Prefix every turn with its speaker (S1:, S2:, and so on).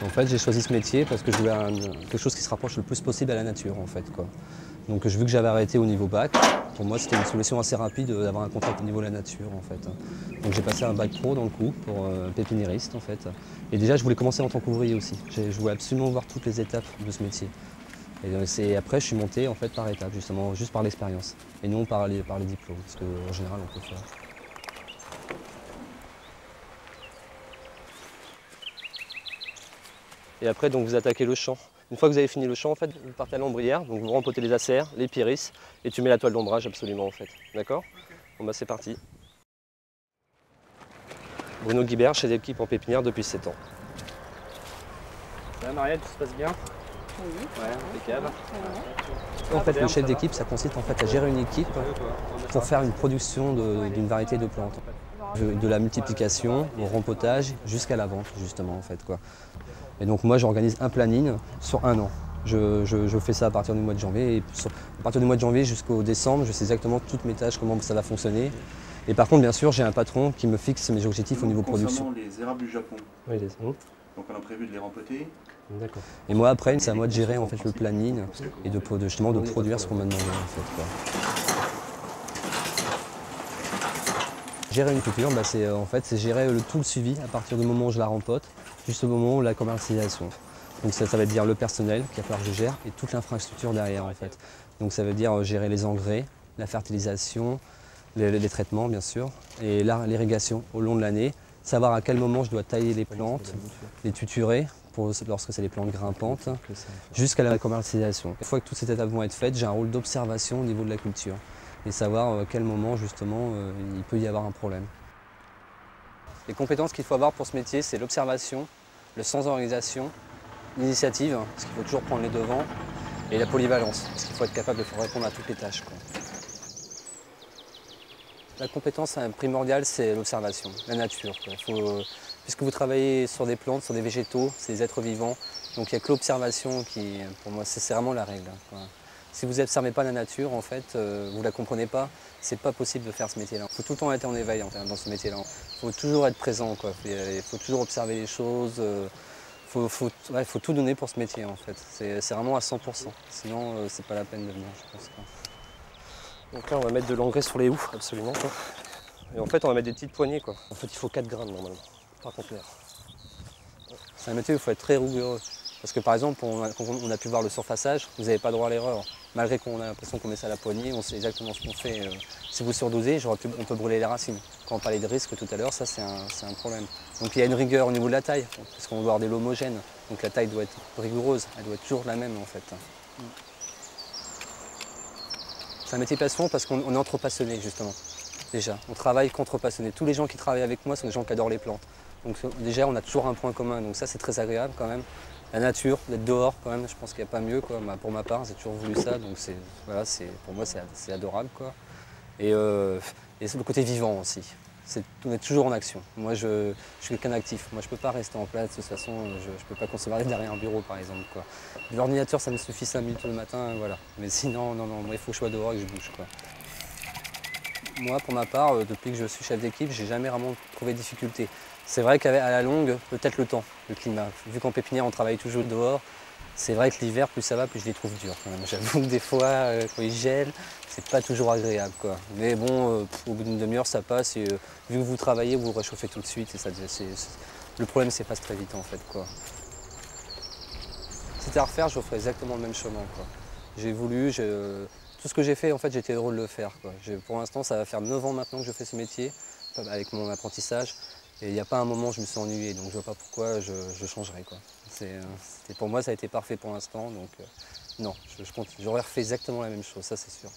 S1: En fait, j'ai choisi ce métier parce que je voulais quelque chose qui se rapproche le plus possible à la nature, en fait, quoi. Donc, vu que j'avais arrêté au niveau bac, pour moi, c'était une solution assez rapide d'avoir un contact au niveau de la nature, en fait. Donc, j'ai passé un bac pro dans le coup pour pépiniériste, en fait. Et déjà, je voulais commencer en tant qu'ouvrier aussi. Je voulais absolument voir toutes les étapes de ce métier. Et après, je suis monté en fait par étapes, justement, juste par l'expérience, et non par les diplômes, parce qu'en général, on peut faire. Et après, donc, vous attaquez le champ. Une fois que vous avez fini le champ, en fait, vous partez à l'ombrière, donc vous rempotez les acères, les pyrrhis, et tu mets la toile d'ombrage absolument, en fait. D'accord? Bon, bah, c'est parti. Bruno Guibert, chef d'équipe en pépinière depuis 7 ans. Ça va, Marielle, tout se passe bien?
S2: Oui.
S1: Ouais, impeccable. En fait, le chef d'équipe, ça consiste en fait à gérer une équipe pour faire une production d'une variété de plantes. De la multiplication au rempotage jusqu'à la vente, justement, en fait, quoi. Et donc moi, j'organise un planning sur un an. Je fais ça à partir du mois de janvier. Et à partir du mois de janvier jusqu'au décembre, je sais exactement toutes mes tâches, comment ça va fonctionner. Et par contre, bien sûr, j'ai un patron qui me fixe mes objectifs au niveau production.
S3: Concernant les érables du Japon,
S1: Oui,
S3: donc on a prévu de les rempoter.
S1: D'accord. Et moi, après, c'est à moi de gérer en fait, le planning et justement de produire ce qu'on m'a demandé. En fait, quoi. Gérer une culture, bah, c'est gérer tout le suivi à partir du moment où je la rempote jusqu'au moment où la commercialisation. Donc ça va dire le personnel qu'il va falloir que je gère et toute l'infrastructure derrière, en fait. Donc ça veut dire gérer les engrais, la fertilisation, les traitements bien sûr, et l'irrigation au long de l'année, savoir à quel moment je dois tailler les plantes, les tuturer lorsque c'est des plantes grimpantes, jusqu'à la commercialisation. Une fois que toutes ces étapes vont être faites, j'ai un rôle d'observation au niveau de la culture et savoir à quel moment justement il peut y avoir un problème. Les compétences qu'il faut avoir pour ce métier, c'est l'observation, le sens d'organisation, l'initiative, parce qu'il faut toujours prendre les devants, et la polyvalence, parce qu'il faut être capable de répondre à toutes les tâches, quoi. La compétence primordiale, c'est l'observation, la nature, quoi. Puisque vous travaillez sur des plantes, sur des végétaux, c'est des êtres vivants, donc il n'y a que l'observation qui, pour moi, c'est vraiment la règle, quoi. Si vous n'observez pas la nature, en fait, vous ne la comprenez pas, c'est pas possible de faire ce métier-là. Il faut tout le temps être en éveil dans ce métier-là. Il faut toujours être présent, quoi. Il faut toujours observer les choses. Il faut tout donner pour ce métier, en fait. C'est vraiment à 100%. Sinon, c'est pas la peine de venir, je pense, quoi. Donc là, on va mettre de l'engrais sur les houes, absolument, quoi. Et en fait, on va mettre des petites poignées, quoi. En fait, il faut 4 grammes normalement, par conteneur. C'est un métier où il faut être très rigoureux. Parce que par exemple, quand on a pu voir le surfaçage, vous n'avez pas droit à l'erreur. Malgré qu'on a l'impression qu'on met ça à la poignée, on sait exactement ce qu'on fait. Si vous surdosez, on peut brûler les racines. Quand on parlait de risque tout à l'heure, ça c'est un problème. Donc il y a une rigueur au niveau de la taille, parce qu'on doit avoir des lots homogènes. Donc la taille doit être rigoureuse, elle doit être toujours la même en fait. C'est un métier passion parce qu'on est entre passionnés justement. Déjà, on travaille contre passionnés. Tous les gens qui travaillent avec moi sont des gens qui adorent les plantes. Donc déjà, on a toujours un point commun, donc ça c'est très agréable quand même. La nature, d'être dehors quand même, je pense qu'il n'y a pas mieux, quoi. Pour ma part, j'ai toujours voulu ça, donc voilà, pour moi c'est adorable, quoi. Et c'est le côté vivant aussi. On est toujours en action. Moi je suis quelqu'un d'actif, moi je ne peux pas rester en place, de toute façon je ne peux pas concevoir derrière un bureau par exemple, quoi. L'ordinateur ça me suffit 5 minutes le matin, voilà. Mais sinon, non, moi il faut que je sois dehors et que je bouge, quoi. Moi, pour ma part, depuis que je suis chef d'équipe, j'ai jamais vraiment trouvé de difficulté. C'est vrai qu'à la longue, peut-être le temps, le climat. Vu qu'en pépinière, on travaille toujours dehors, c'est vrai que l'hiver, plus ça va, plus je les trouve durs. J'avoue que des fois, quand il gèle, c'est pas toujours agréable, quoi. Mais bon, au bout d'une demi-heure, ça passe. Et vu que vous travaillez, vous réchauffez tout de suite. Et le problème s'efface très vite, en fait, quoi. Si c'était à refaire, je ferais exactement le même chemin, quoi. J'ai voulu, tout ce que j'ai fait, en fait, j'étais heureux de le faire, quoi. Pour l'instant, ça va faire 9 ans maintenant que je fais ce métier, avec mon apprentissage. Et il n'y a pas un moment où je me suis ennuyé, donc je ne vois pas pourquoi je changerais, quoi. Pour moi, ça a été parfait pour l'instant, donc non, j'aurais refait exactement la même chose, ça c'est sûr.